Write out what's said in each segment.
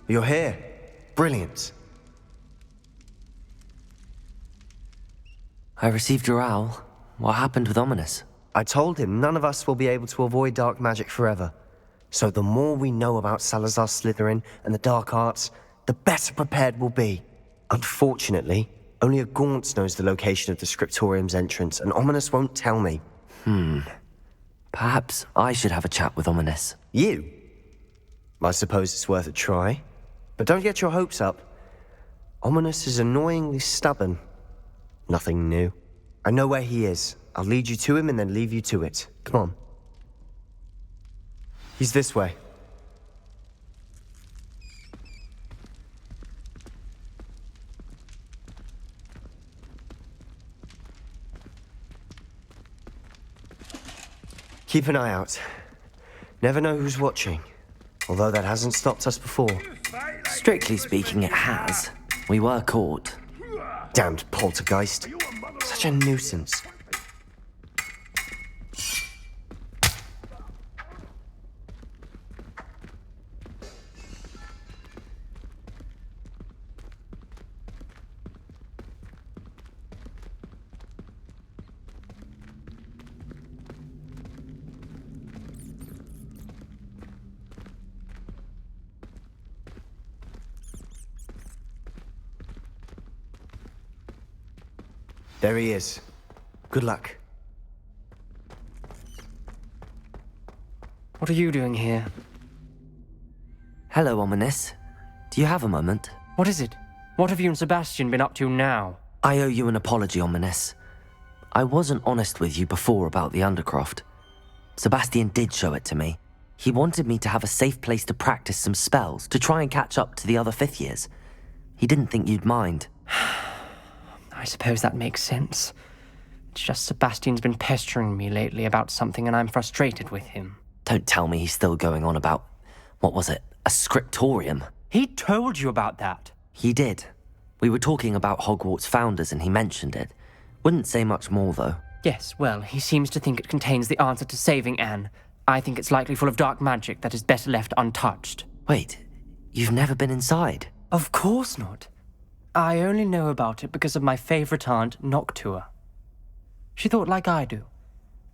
You're here. Brilliant. I received your owl. What happened with Ominous? I told him none of us will be able to avoid dark magic forever. So the more we know about Salazar Slytherin and the dark arts, the better prepared we'll be. Unfortunately, only a Gaunt knows the location of the Scriptorium's entrance, and Ominous won't tell me. Perhaps I should have a chat with Ominous. You? I suppose it's worth a try. But don't get your hopes up. Ominous is annoyingly stubborn. Nothing new. I know where he is. I'll lead you to him and then leave you to it. Come on. He's this way. Keep an eye out. Never know who's watching. Although that hasn't stopped us before. Strictly speaking, it has. We were caught. Damned poltergeist. Such a nuisance. There he is. Good luck. What are you doing here? Hello, Ominous. Do you have a moment? What is it? What have you and Sebastian been up to now? I owe you an apology, Ominous. I wasn't honest with you before about the Undercroft. Sebastian did show it to me. He wanted me to have a safe place to practice some spells, to try and catch up to the other fifth years. He didn't think you'd mind. I suppose that makes sense. It's just Sebastian's been pestering me lately about something and I'm frustrated with him. Don't tell me he's still going on about, what was it, a scriptorium? He told you about that. He did. We were talking about Hogwarts founders and he mentioned it. Wouldn't say much more, though. Yes, well, he seems to think it contains the answer to saving Anne. I think it's likely full of dark magic that is better left untouched. Wait, you've never been inside? Of course not. I only know about it because of my favorite aunt, Noctua. She thought like I do.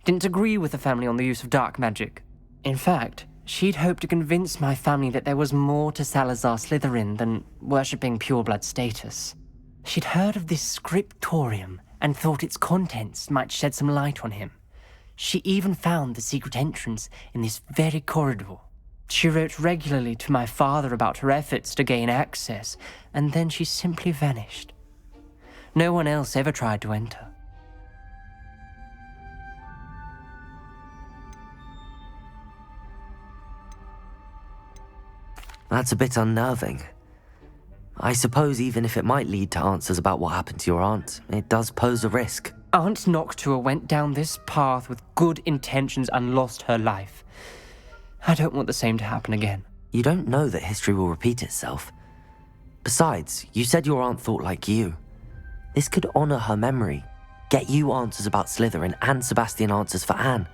Didn't agree with the family on the use of dark magic. In fact, she'd hoped to convince my family that there was more to Salazar Slytherin than worshipping pureblood status. She'd heard of this scriptorium and thought its contents might shed some light on him. She even found the secret entrance in this very corridor. She wrote regularly to my father about her efforts to gain access, and then she simply vanished. No one else ever tried to enter. That's a bit unnerving. I suppose even if it might lead to answers about what happened to your aunt, it does pose a risk. Aunt Noctua went down this path with good intentions and lost her life. I don't want the same to happen again. You don't know that history will repeat itself. Besides, you said your aunt thought like you. This could honor her memory, get you answers about Slytherin and Sebastian answers for Anne.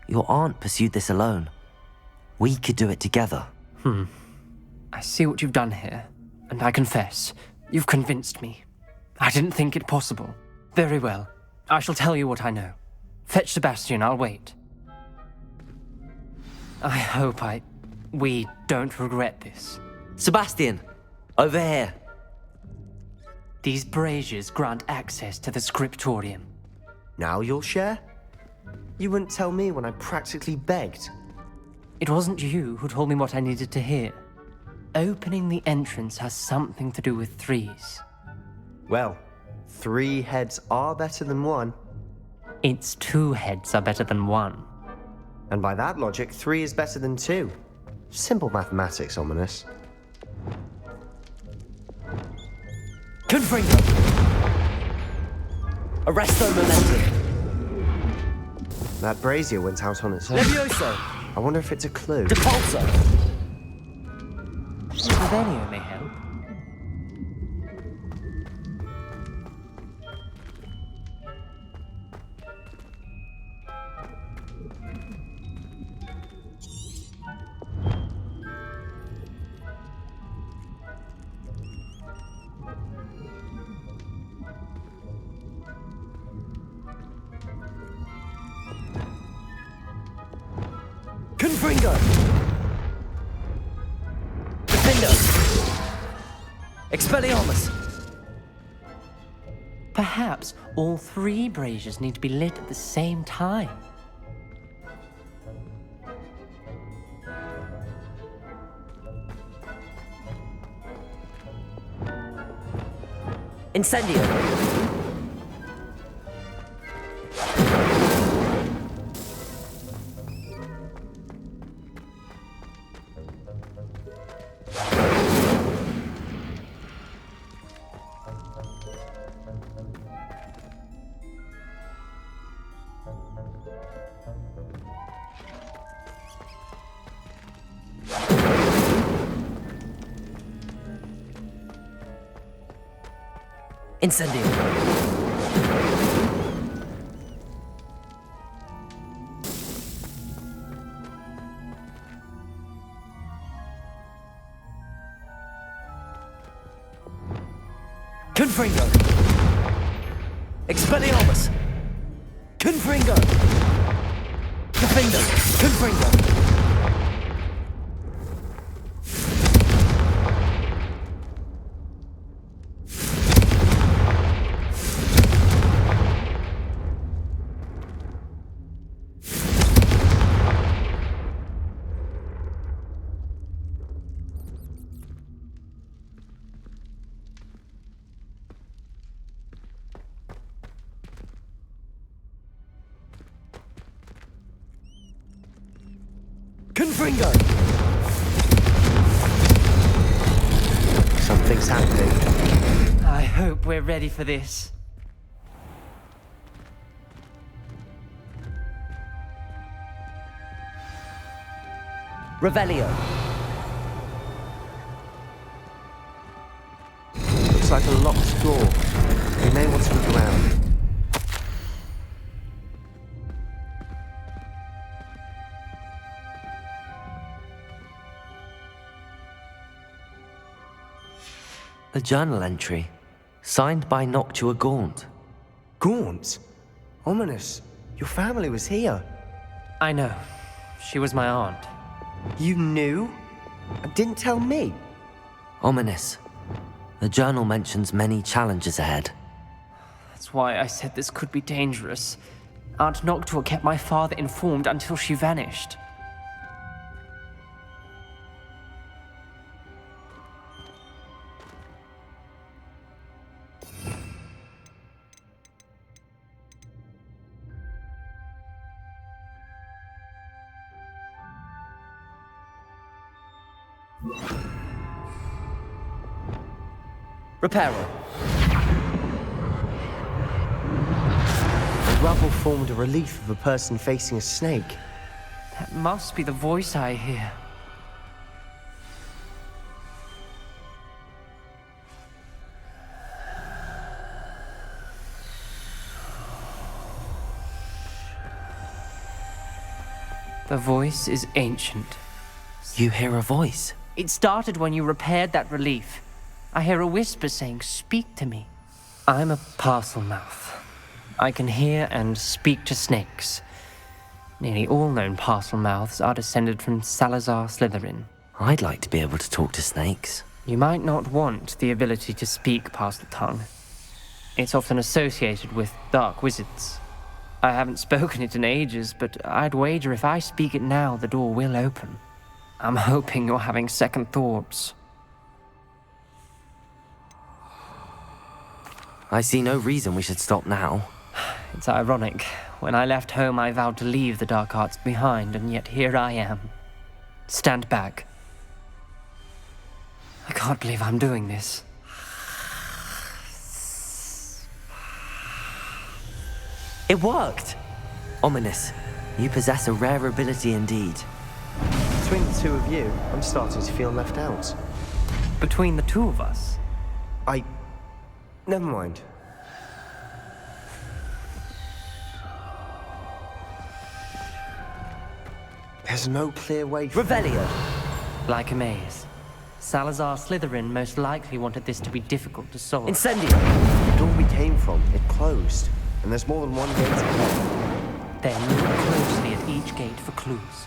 Your aunt pursued this alone. We could do it together. I see what you've done here, and I confess, you've convinced me. I didn't think it possible. Very well. I shall tell you what I know. Fetch Sebastian, I'll wait. I hope we don't regret this. Sebastian! Over here! These braziers grant access to the scriptorium. Now you'll share? You wouldn't tell me when I practically begged. It wasn't you who told me what I needed to hear. Opening the entrance has something to do with threes. Well, 3 heads are better than 1. It's 2 heads are better than 1. And by that logic, 3 is better than 2. Simple mathematics, Ominous. Confringo! Arresto momentum! That brazier went out on its own. Levioso! I wonder if it's a clue. Depulso! Revenio may help. Confringo! Defendo! Expelliarmus! Perhaps all three braziers need to be lit at the same time. Incendio! Incendio! Confringo! Expelliarmus! Confringo! Defendo! Confringo! Confringo! Something's happening. I hope we're ready for this. Revelio! Looks like a locked door. We may want to look around. A journal entry, signed by Noctua Gaunt. Gaunt? Ominous. Your family was here. I know. She was my aunt. You knew? And didn't tell me? Ominous. The journal mentions many challenges ahead. That's why I said this could be dangerous. Aunt Noctua kept my father informed until she vanished. Reparo. The rubble formed a relief of a person facing a snake. That must be the voice I hear. The voice is ancient. You hear a voice? It started when you repaired that relief. I hear a whisper saying, "Speak to me." I'm a parcel mouth. I can hear and speak to snakes. Nearly all known parcel mouths are descended from Salazar Slytherin. I'd like to be able to talk to snakes. You might not want the ability to speak parcel tongue. It's often associated with dark wizards. I haven't spoken it in ages, but I'd wager if I speak it now, the door will open. I'm hoping you're having second thoughts. I see no reason we should stop now. It's ironic. When I left home, I vowed to leave the dark arts behind, and yet here I am. Stand back. I can't believe I'm doing this. It worked! Ominous. You possess a rare ability indeed. Between the two of you, I'm starting to feel left out. Between the two of us, Never mind. There's no clear way for... Revelio! like a maze. Salazar Slytherin most likely wanted this to be difficult to solve. Incendio! The door we came from, it closed. And there's more than one gate ahead. Then look closely at each gate for clues.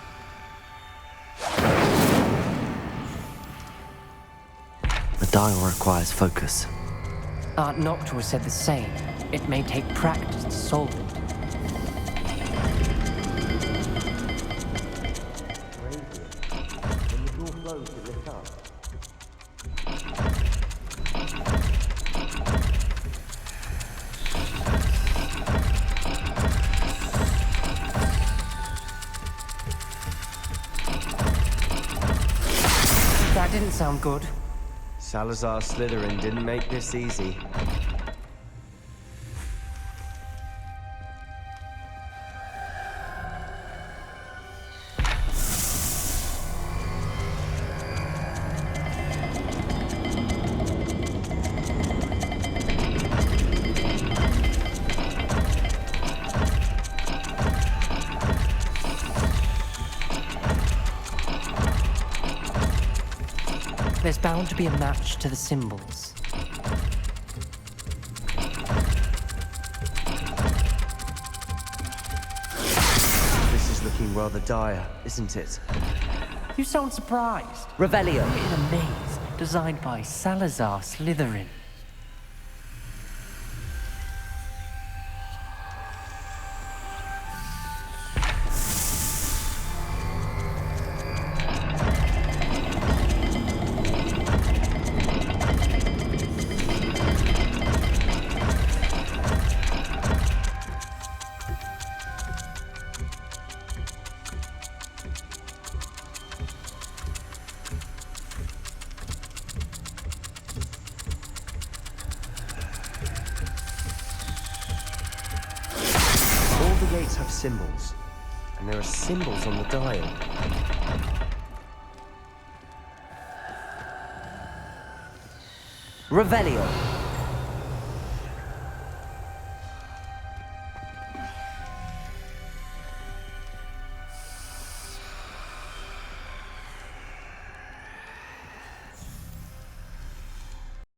The dial requires focus. Aunt Noctua said the same. It may take practice to solve it. That didn't sound good. Salazar Slytherin didn't make this easy. There's bound to be a match to the symbols. This is looking rather dire, isn't it? You sound surprised. Revelio. In a maze designed by Salazar Slytherin. All the gates have symbols, and there are symbols on the dial. Revelio.